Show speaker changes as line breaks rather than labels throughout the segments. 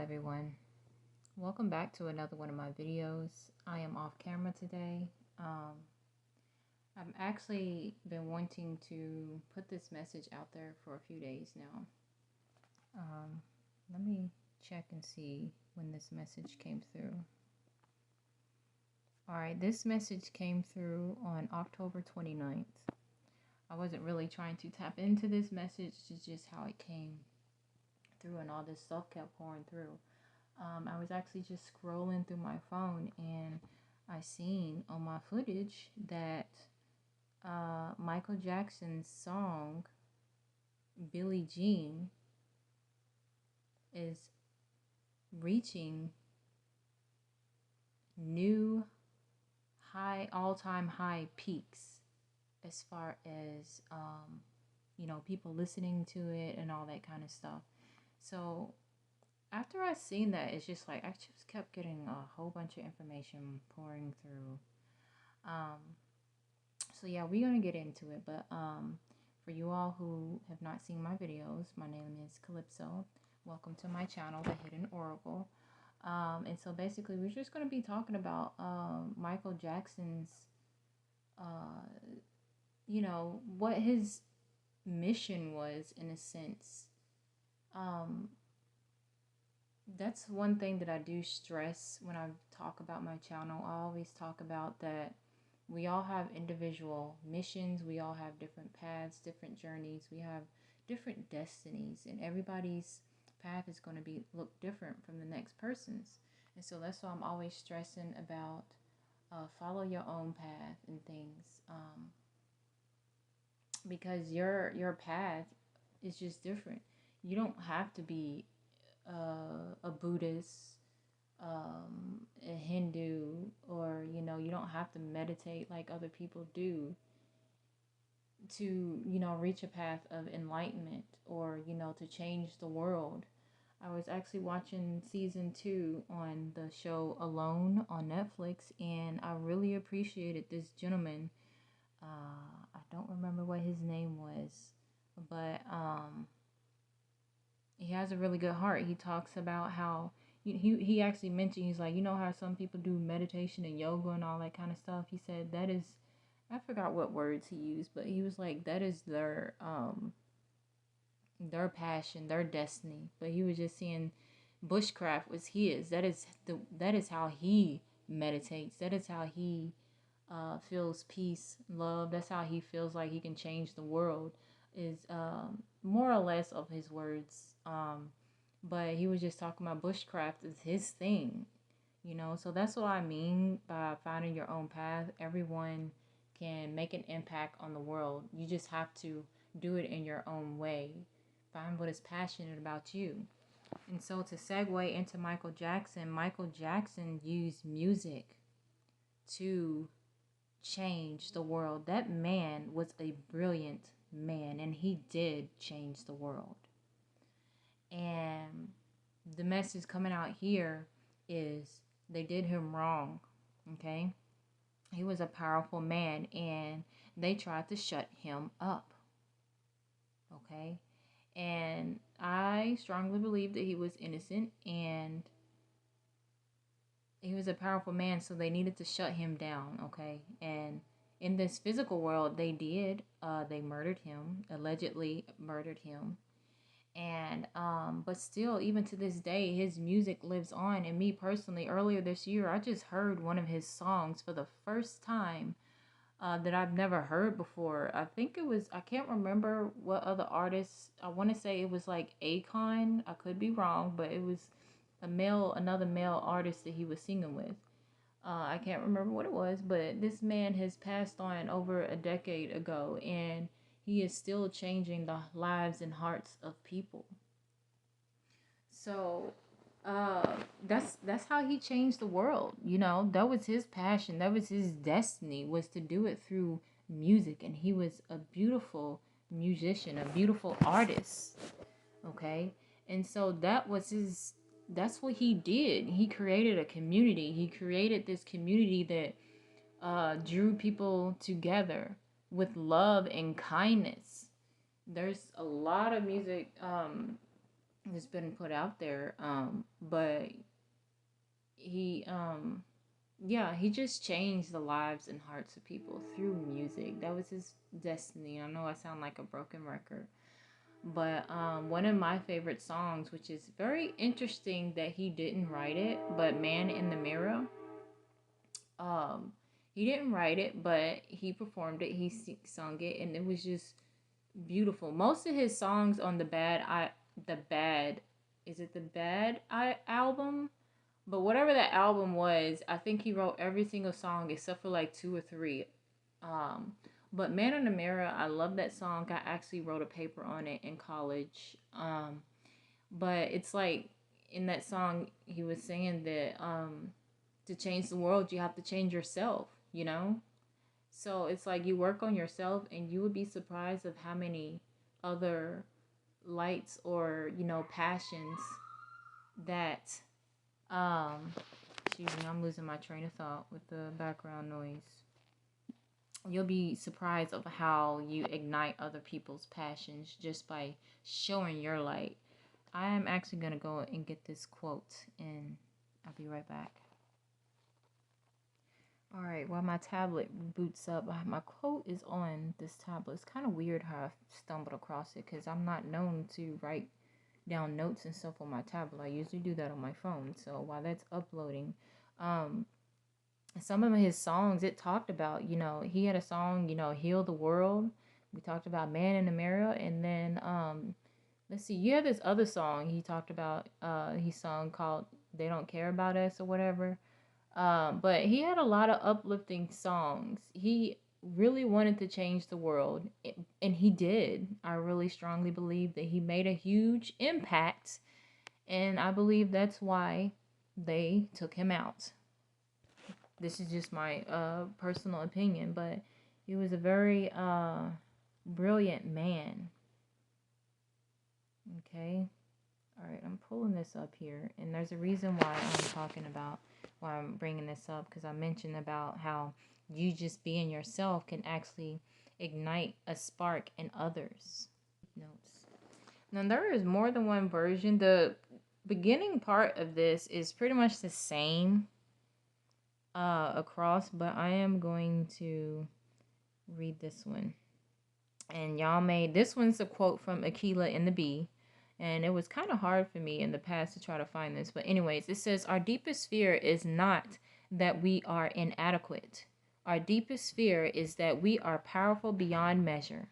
everyone. Welcome back to another one of my videos. I am off camera today. I've actually been wanting to put this message out there for a few days now. Let me check and see when this message came through. Alright, this message came through on October 29th. I wasn't really trying to tap into this message, it's just how it came through and all this stuff kept pouring through. I was actually just scrolling through my phone and I seen on my footage that Michael Jackson's song Billie Jean is reaching new all-time high peaks as far as people listening to it and all that kind of stuff. So after I seen that, it's just like I just kept getting a whole bunch of information pouring through. So yeah, we're gonna get into it. But for you all who have not seen my videos, my name is Calypso. Welcome to my channel, The Hidden Oracle. And so basically, we're just gonna be talking about Michael Jackson's, what his mission was in a sense. That's one thing that I do stress when I talk about my channel. I always talk about that we all have individual missions, we all have different paths, different journeys, we have different destinies, and everybody's path is going to look different from the next person's. And so that's why I'm always stressing about follow your own path and things, because your path is just different. You don't have to be a Buddhist, a Hindu, or you don't have to meditate like other people do to reach a path of enlightenment, or to change the world. I was actually watching season 2 on the show Alone on Netflix, and I really appreciated this gentleman. I don't remember what his name was, but he has a really good heart. He talks about how he actually mentioned, he's like, how some people do meditation and yoga and all that kind of stuff. He said that is, I forgot what words he used, but he was like, that is their passion, their destiny. But he was just saying bushcraft was his. That is how he meditates. That is how he feels peace, love. That's how he feels like he can change the world, is more or less of his words. But he was just talking about bushcraft is his thing, So that's what I mean by finding your own path. Everyone can make an impact on the world. You just have to do it in your own way. Find what is passionate about you. And so to segue into Michael Jackson used music to change the world. That man was a brilliant man, and he did change the world. And the message coming out here is they did him wrong, okay? He was a powerful man, and they tried to shut him up, okay? And I strongly believe that he was innocent, and he was a powerful man, so they needed to shut him down, okay? And in this physical world, they did. They murdered him, allegedly murdered him. And but still, even to this day, his music lives on. And me personally, earlier this year, I just heard one of his songs for the first time that I've never heard before. I think it was, I can't remember what other artists. I want to say it was like Akon. I could be wrong, but it was another male artist that he was singing with. I can't remember what it was, but this man has passed on over a decade ago, and he is still changing the lives and hearts of people. So that's how he changed the world. That was his passion. That was his destiny, was to do it through music, and he was a beautiful musician, a beautiful artist. Okay, and so that's what he did. He created a community. He created this community that drew people together with love and kindness. There's a lot of music that's been put out there. But he yeah, he just changed the lives and hearts of people through music. That was his destiny. I know I sound like a broken record, but one of my favorite songs, which is very interesting that he didn't write it, but Man in the Mirror. Um, he didn't write it, but he performed it. He sung it, and it was just beautiful. Most of his songs on the bad, is it the Bad I album? But whatever that album was, I think he wrote every single song except for like two or three. Um, but Man in the Mirror, I love that song. I actually wrote a paper on it in college. But it's like in that song, he was saying that to change the world, you have to change yourself, you know? So it's like you work on yourself, and you would be surprised of how many other lights or, passions that excuse me, I'm losing my train of thought with the background noise. You'll be surprised of how you ignite other people's passions just by showing your light. I am actually going to go and get this quote, and I'll be right back. All right, while my tablet boots up, my quote is on this tablet. It's kind of weird how I stumbled across it because I'm not known to write down notes and stuff on my tablet. I usually do that on my phone. So while that's uploading, um, some of his songs, it talked about, he had a song, Heal the World. We talked about Man in the Mirror. And then, let's see, you have this other song he talked about, he sung called They Don't Care About Us or whatever. But he had a lot of uplifting songs. He really wanted to change the world, and he did. I really strongly believe that he made a huge impact, and I believe that's why they took him out. This is just my personal opinion, but he was a very brilliant man. Okay. All right, I'm pulling this up here, and there's a reason why I'm bringing this up, because I mentioned about how you just being yourself can actually ignite a spark in others. Notes. Now, there is more than one version. The beginning part of this is pretty much the same across, but I am going to read this one. And this one's a quote from Akeelah and the Bee. And it was kind of hard for me in the past to try to find this. But anyways, it says, our deepest fear is not that we are inadequate. Our deepest fear is that we are powerful beyond measure.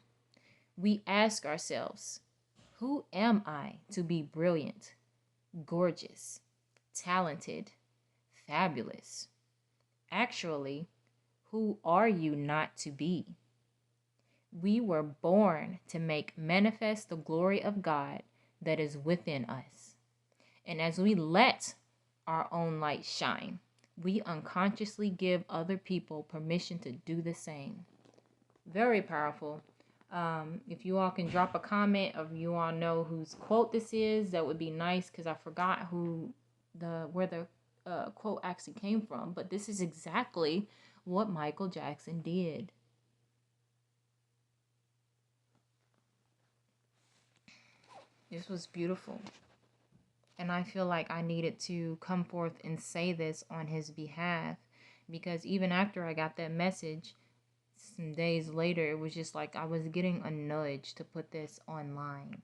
We ask ourselves, who am I to be brilliant, gorgeous, talented, fabulous? Actually, who are you not to be? We were born to make manifest the glory of God that is within us. And as we let our own light shine, we unconsciously give other people permission to do the same. Very powerful. If you all can drop a comment, or you all know whose quote this is, that would be nice, because I forgot where the quote actually came from. But this is exactly what Michael Jackson did. This was beautiful. And I feel like I needed to come forth and say this on his behalf, because even after I got that message, some days later, it was just like I was getting a nudge to put this online.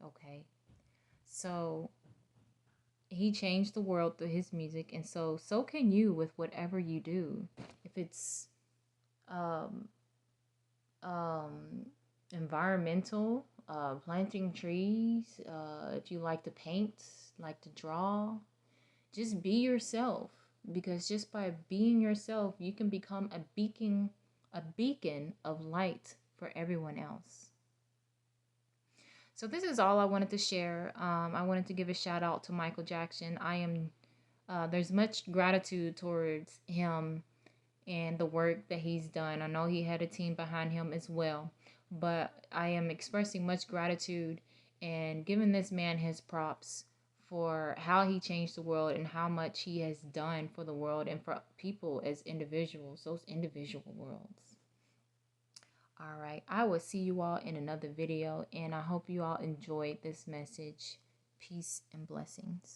Okay. So he changed the world through his music, and so can you with whatever you do. If it's um environmental, planting trees, if you like to paint, like to draw, just be yourself, because just by being yourself, you can become a beacon of light for everyone else. So this is all I wanted to share. I wanted to give a shout out to Michael Jackson. There's much gratitude towards him and the work that he's done. I know he had a team behind him as well, but I am expressing much gratitude and giving this man his props for how he changed the world and how much he has done for the world and for people as individuals, those individual worlds. All right, I will see you all in another video, and I hope you all enjoyed this message. Peace and blessings.